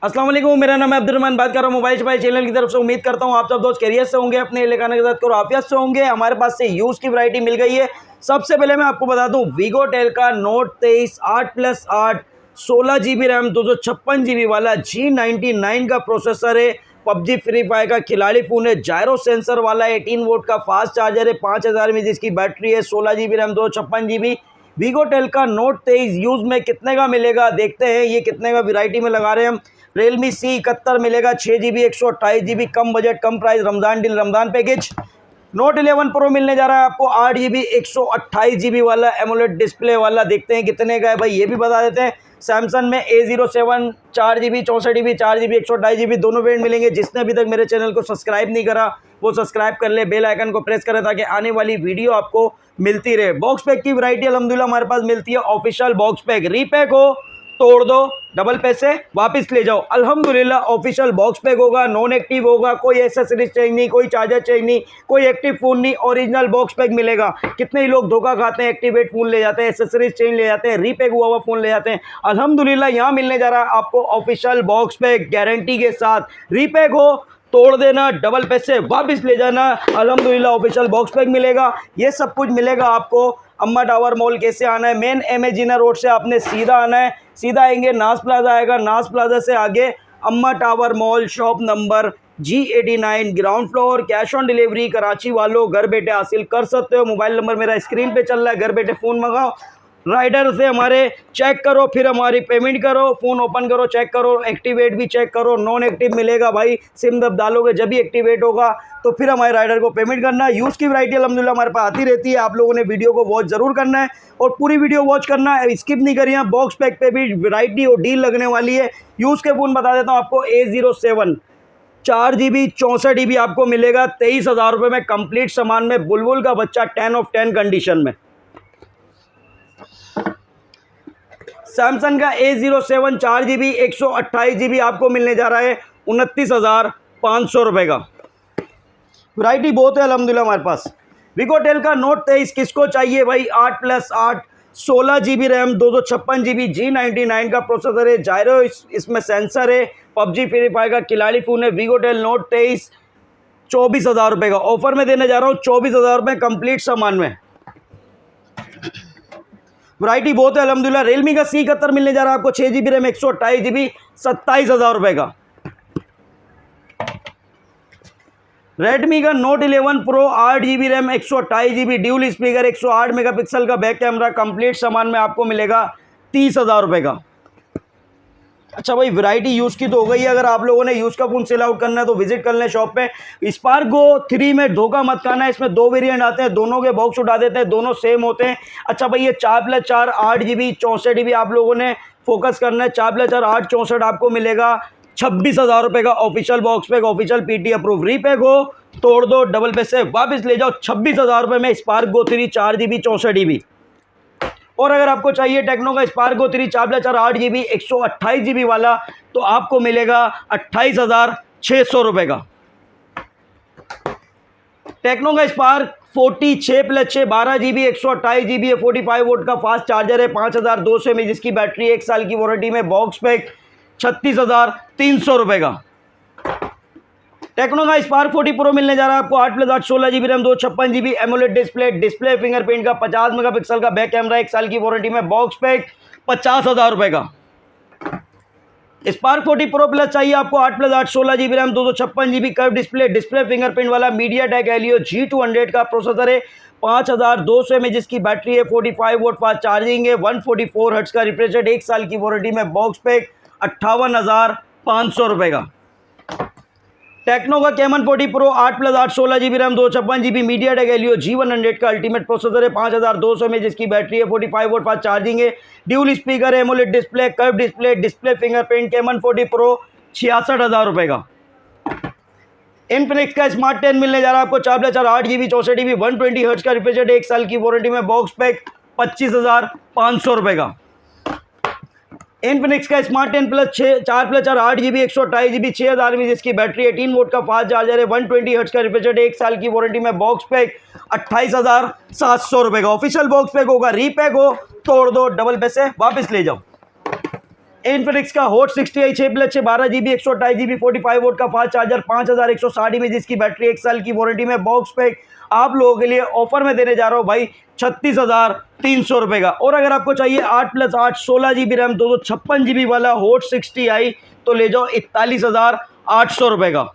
अस्सलाम वालेकुम, मेरा नाम है अब्दुर्रहमान, बात कर रहा हूँ मोबाइल शोबाइल चैनल की तरफ से। उम्मीद करता हूँ आप सब दोस्त खैरियत से होंगे, अपने इलाकाने के साथ करो आफियत से होंगे। हमारे पास से यूज़ की वैरायटी मिल गई है। सबसे पहले मैं आपको बता दूँ, वीगो टेल का नोट 23 8+8 16 GB रैम 256 GB वाला G99 का प्रोसेसर है। पबजी फ्री फायर का खिलाड़ी फ़ोन है। जायरो सेंसर वाला 18 वोल्ट का फास्ट चार्जर है। 5000 mAh जिसकी बैटरी है। 16 GB रैम 256 GB। वीगो टेल का नोट 23 यूज़ में कितने का मिलेगा देखते हैं। ये कितने का वैरायटी में लगा रहे हैं हम। रियलमी C71 मिलेगा 6 GB 128 GB, कम बजट कम price, Ramzan deal Ramzan package. Note 11 pro मिलने जा रहा है आपको 8 GB 128 GB वाला एमोलेड डिस्प्ले वाला। देखते हैं कितने का है भाई, ये भी बता देते हैं। सैमसंग में A07 4 GB 64 GB 4 GB 128 GB दोनों वेरिएंट मिलेंगे। जिसने अभी तक मेरे चैनल को सब्सक्राइब नहीं करा वो सब्सक्राइब कर ले, बेल आइकन को प्रेस करें ताकि आने वाली वीडियो आपको मिलती रहे। बॉक्स पैक की वैरायटी अल्हम्दुलिल्लाह हमारे पास मिलती है। ऑफिशियल बॉक्स पैक, रीपैक हो तोड़ दो, डबल पैसे वापस ले जाओ। अल्हम्दुलिल्लाह ऑफिशियल बॉक्स पैक होगा, नॉन एक्टिव होगा, कोई एसेसरीज चाहिए नहीं, कोई चार्जर चाहिए नहीं, कोई एक्टिव फ़ोन नहीं, ओरिजिनल बॉक्स पैक मिलेगा। कितने ही लोग धोखा खाते हैं, एक्टिवेट फ़ोन ले जाते हैं, एसेसरीज चेंज ले जाते हैं, रीपैक हुआ हुआ फ़ोन ले जाते हैं। अल्हम्दुलिल्लाह यहाँ मिलने जा रहा है आपको ऑफिशियल बॉक्स पैक गारंटी के साथ। रीपैक हो तोड़ देना, डबल पैसे वापस ले जाना। अल्हम्दुलिल्लाह ऑफिशियल बॉक्स पैक मिलेगा। ये सब कुछ मिलेगा आपको। अम्मा टावर मॉल कैसे आना है, मेन एमेजिना रोड से आपने सीधा आना है। सीधा आएंगे नाज प्लाजा आएगा, नाज प्लाजा से आगे अम्मा tower mall, shop number G89 ground floor. Cash on delivery Karachi वालों घर बैठे हासिल कर सकते हो। मोबाइल नंबर मेरा स्क्रीन पे चल रहा है, घर बैठे फ़ोन मंगाओ, राइडर से हमारे चेक करो, फिर हमारी पेमेंट करो, फ़ोन ओपन करो, चेक करो, एक्टिवेट भी चेक करो। नॉन एक्टिव मिलेगा भाई, सिम दब डालोगे जब भी एक्टिवेट होगा तो फिर हमारे राइडर को पेमेंट करना है। यूज़ की वैरायटी अल्हम्दुलिल्लाह हमारे पास आती रहती है। आप लोगों ने वीडियो को वॉच ज़रूर करना है और पूरी वीडियो वॉच करना है, स्किप नहीं करिए। बॉक्स पैक पे भी वैरायटी और डील लगने वाली है। यूज़ के फ़ोन बता देता हूँ आपको। A07 4 GB 64 GB आपको मिलेगा 23,000 रुपये में। कंप्लीट सामान में बुलबुल का बच्चा 10 of 10 कंडीशन में। सैमसंग का A07 4 GB 128 GB आपको मिलने जा रहा है 29,500 रुपये का। वैरायटी बहुत है अल्हम्दुलिल्लाह हमारे पास। वीगो टेल का नोट 23 किसको चाहिए भाई, 8+8 16 GB रैम 256 GB G99 का प्रोसेसर है। जायरो इसमें सेंसर है। पबजी फ्री फायर का खिलाड़ी फ़ोन है। वीगो टेल नोट 23 24,000 रुपये का ऑफर में देने जा रहा हूँ। 24,000 रुपये कंप्लीट सामान में। वैरायटी बहुत है अल्हम्दुलिल्लाह। रियलमी का C71 मिलने जा रहा है आपको 6 GB रैम 128 GB 27,000 रुपये का। रेडमी का note 11 pro 8 GB RAM 128 GB dual speaker 108 megapixel का बैक कैमरा कंप्लीट सामान में आपको मिलेगा 30,000 रुपये का। अच्छा भाई, वैरायटी यूज़ की तो हो गई है। अगर आप लोगों ने यूज़ का फ़ोन सेल आउट करना है तो विजिट कर लें शॉप पे। स्पार्क गो 3 में धोखा मत खाना है। इसमें 2 वेरिएंट आते हैं, दोनों के बॉक्स उठा देते हैं, दोनों सेम होते हैं। अच्छा भाई, ये 4+4 8 GB 64 GB आप लोगों ने फोकस करना है। 4+4 8 64 आपको मिलेगा 26,000 रुपये का official box pack, official PT approve. Repack हो तोड़ दो, डबल पैसे वापस ले जाओ। 26,000 रुपये में स्पार्क गो 3 4 GB 64 GB। और अगर आपको चाहिए टेक्नो का स्पार्क गो 3 4+4 8 GB 128 GB वाला तो आपको मिलेगा 28,600 रुपये का। टेक्नो का स्पार्क 40 6+6 12 GB 128 GB 45 वोल्ट का फास्ट चार्जर है। 5200 mAh जिसकी बैटरी, 1 साल की वारंटी में। बॉक्स पैक 36,300 रुपये का। टेक्नो का स्पार्क 40 प्रो मिलने जा रहा है आपको 8+8 16 GB RAM 256 GB AMOLED display fingerprint का 50 मेगापिक्सल का बैक कैमरा, 1 साल की वारंटी में। बॉक्स पैक 50,000 रुपये का। स्पार्क 40 प्रो प्लस चाहिए आपको 8+8 16 GB RAM 256 GB curve display fingerprint वाला MediaTek Helio G200 का प्रोसेसर है। 5200 mAh जिसकी बैटरी है। 45 वोल्ट फास्ट चार्जिंग है। 144 हर्ट्ज का रिफ्रेश रेट, 1 साल की वारंटी में। बॉक्स पैक 58,500 रुपये का। टेक्नो का Camon 40 Pro 8+8 16 GB RAM 256 GB MediaTek Helio G100 का अल्टीमेट प्रोसेसर है। 5200 में जिसकी बैटरी है। 45 वोल्ट फास्ट चार्जिंग है। ड्यूल स्पीकर है। AMOLED display, curve display fingerprint. Camon 40 Pro 66,000 रुपये का। इनफिनिक्स का स्मार्ट 10 मिलने जा रहा है आपको 4+4 8 GB 64 GB 120 हर्ट्ज का रिफ्रेश रेट, 1 साल की वारंटी में। बॉक्स पैक 25,500 रुपये का। इनफिनिक्स का smart 10 plus 4+4 8 GB 128 GB 6000 mAh जिसकी बैटरी, 18 वोल्ट का फास्ट चार्जर है। 120 हर्ट्ज का रिफ्रेश रेट, 1 साल की वारंटी में। बॉक्स पैक 28,700 रुपये का। ऑफिशियल बॉक्स पैक होगा। रीपैक हो तोड़ दो, डबल पैसे वापस ले जाओ। इन्फिनिक्स का hot 60i 6+6 12GB 128GB 45 vote का फास्ट चार्जर 5160 में, जिसकी बैटरी 1 साल की वारंटी में, बॉक्स पैक आप लोगों के लिए ऑफर में देने जा रहा हूँ भाई 36,300 रुपये का। और अगर आपको चाहिए 8+8 16GB रैम 256GB वाला हॉट 60i तो ले जाओ 41,800 रुपये का।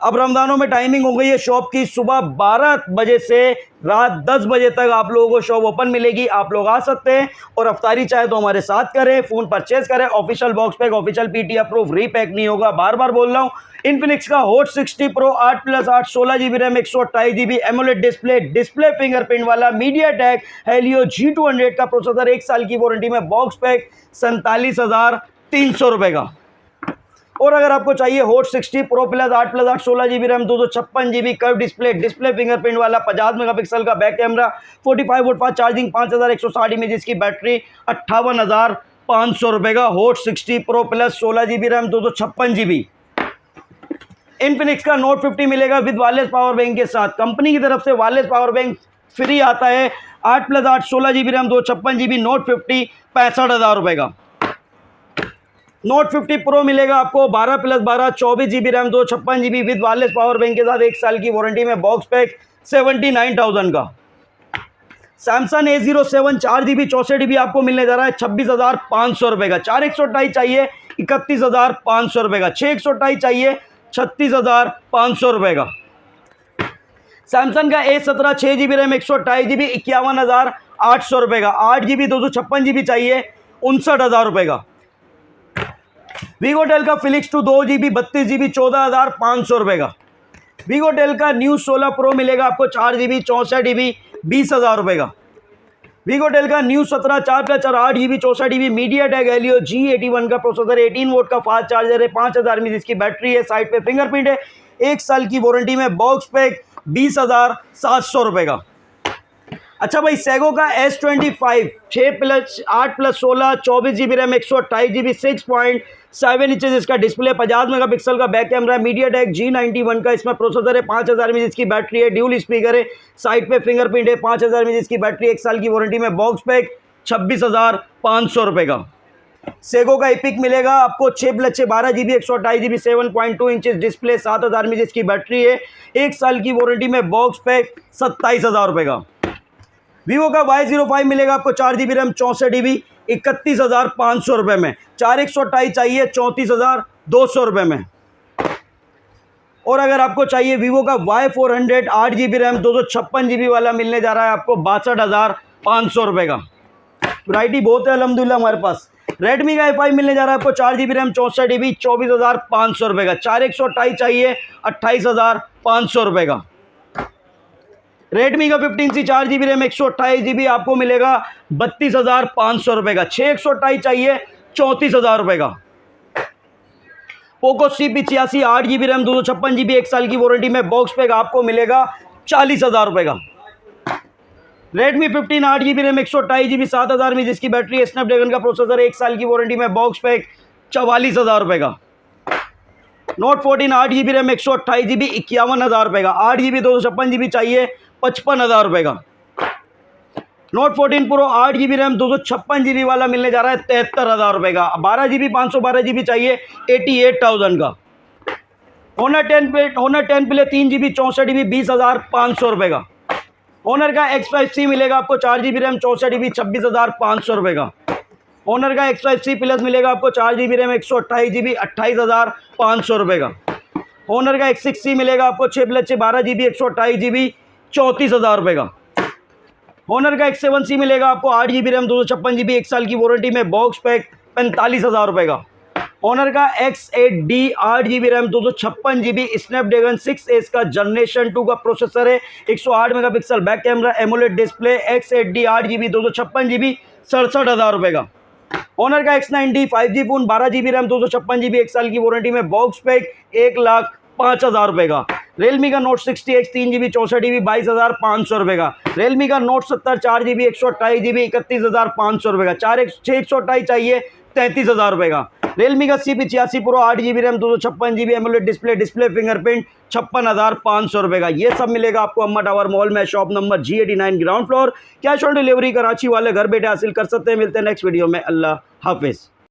अब रमज़ानों में टाइमिंग हो गई है शॉप की, सुबह 12 बजे से रात 10 बजे तक आप लोगों को शॉप ओपन मिलेगी। आप लोग आ सकते हैं और अफ्तारी चाहे तो हमारे साथ करें, फ़ोन परचेज करें। Official box pack, official PT approve, repack नहीं होगा, बार बार बोल रहा हूँ। इन्फिनिक्स का hot 60 pro 8+8 16GB RAM 128GB AMOLED display fingerprint वाला मीडियाटेक हेलियो G200 का प्रोसेसर, 1 साल की वारंटी में, बॉक्स पैक 47,300 रुपये का। और अगर आपको चाहिए hot 60 pro plus 8+8 16GB RAM 256GB curve display fingerprint वाला 50 मेगापिक्सल का back camera, 45 vote fast charging 5160 में, जिसकी बैटरी 58,500 रुपये का। Hot 60 pro plus 16GB RAM 256GB। Infinix का नोट 50 मिलेगा विद वायरलेस पावर बैंक के साथ। कंपनी की तरफ से वायरलेस पावर बैंक फ्री आता है। 8+8 16GB रैम 256GB नोट 50 65,000 रुपये का। नोट 50 प्रो मिलेगा आपको 12+12 24GB RAM 256GB with wireless power bank के साथ, 1 साल की वारंटी में, बॉक्स पैक 79,000 का। सैमसंग A07 4GB 64GB आपको मिलने जा रहा है 26,500 रुपये का। 4128 चाहिए 31,500 रुपये का। 6128 चाहिए 36,500 रुपये का। सैमसंग का A17 6GB रैम 128GB 51,800 रुपये का। 8GB 256GB चाहिए 59,000 रुपये का। वीगोटेल का फिलिक्स 2 2GB 32GB 14,500 रुपये का। वीगोटेल का न्यू 16 प्रो मिलेगा आपको 4GB 64GB 20,000 रुपये का। वीगोटेल का new 17 4+4 8GB 64GB MediaTek Helio G81 का प्रोसेसर, 18 वोट का फास्ट चार्जर है, 5,000 में जिसकी बैटरी है, साइड पे फिंगरप्रिंट है, 1 साल की वारंटी में, बॉक्स पैक 20,700 रुपये का। अच्छा भाई, सेगो का S25 8+16 24GB RAM 128GB 6.7 inches इसका डिस्प्ले, 50 मेगापिक्सल का बैक कैमरा, मीडियाटेक G91 का इसमें प्रोसेसर है, 5,000 में जिसकी बैटरी है, ड्यूल स्पीकर है, साइड पे फिंगरप्रिंट है, 5,000 में जिसकी बैटरी, 1 साल की वारंटी में, बॉक्स पैक 26,500 रुपये का। सेगो का एपिक मिलेगा आपको 6+6 12GB 128GB 7.2 इंचेस डिस्प्ले, 7,000 में जिसकी बैटरी है, 1 साल की वारंटी में, बॉक्स पैक 27,000 रुपये का। वीवो का Y05 मिलेगा आपको 4GB रैम 64GB 31,500 रुपये में। 4128 चाहिए 34,200 रुपये में। और अगर आपको चाहिए वीवो का Y400 8GB रैम 256GB वाला मिलने जा रहा है आपको 62,500 रुपये का। वैरायटी बहुत है अल्हम्दुलिल्लाह हमारे पास। रेडमी का A5 मिलने जा रहा है आपको 4GB रैम 64GB 24,500 रुपये का। 4128 चाहिए 28,500 रुपये का। रेडमी का 15C 4GB रैम 128GB आपको मिलेगा 32,500 रुपये का। 6128 चाहिए 34,000 रुपये का। Poco CP86 8GB RAM 256GB 1 साल की वारंटी में, बॉक्स पैक आपको मिलेगा 40,000 रुपये का। रेडमी 15 8GB रैम 128GB 7,000 में जिसकी बैटरी है, स्नैपड्रैगन का प्रोसेसर, 1 साल की वारंटी में, बॉक्स पैक 44,000 रुपये का। नोट 14 8GB रैम 128GB 51,000 रुपये का। 8GB 256GB चाहिए 55,000 रुपये का। Note 14 pro 8GB RAM 256GB वाला मिलने जा रहा है 73,000 रुपये का। 12GB 512GB चाहिए 88,000 का। Honor 10 प्ले 3GB 64GB 20,500 रुपये का। Honor का X5C मिलेगा आपको 4GB रैम 64GB 26,500 रुपये का। Honor का X5C प्लस मिलेगा आपको 4GB रैम 128GB 28,500 रुपये का। Honor का X6C मिलेगा आपको 6+6 12GB 128GB 34,000 रुपये का। Honor का X7C मिलेगा आपको 8GB रैम 256GB 1 साल की वारंटी में, बॉक्स पैक 45,000 रुपये का। Honor का X8D 8GB RAM 256GB Snapdragon 6S का जनरेशन 2 का प्रोसेसर है, 108 megapixel back camera, AMOLED display, X8D 8GB 256GB 67,000 रुपये का। Honor का X9D 5G phone 12GB RAM 256GB 1 साल की वारंटी में, बॉक्स पैक 1,05,000 रुपये का। Realme का Note 60X 3GB 64GB 22,500 रुपये का। Realme का Note 70 4GB 128GB 31,500 रुपये का। 6128 चाहिए 33,000 रुपये का। Realme का CP86 Pro 8GB RAM 256GB AMOLED display fingerprint 56,500 रुपये का। ये सब मिलेगा आपको अम्मा टावर मॉल में, shop number G89 ground floor. Cash on delivery Karachi वाले घर बैठे हासिल कर सकते हैं। मिलते हैं नेक्स्ट वीडियो में। अल्लाह हाफिज़।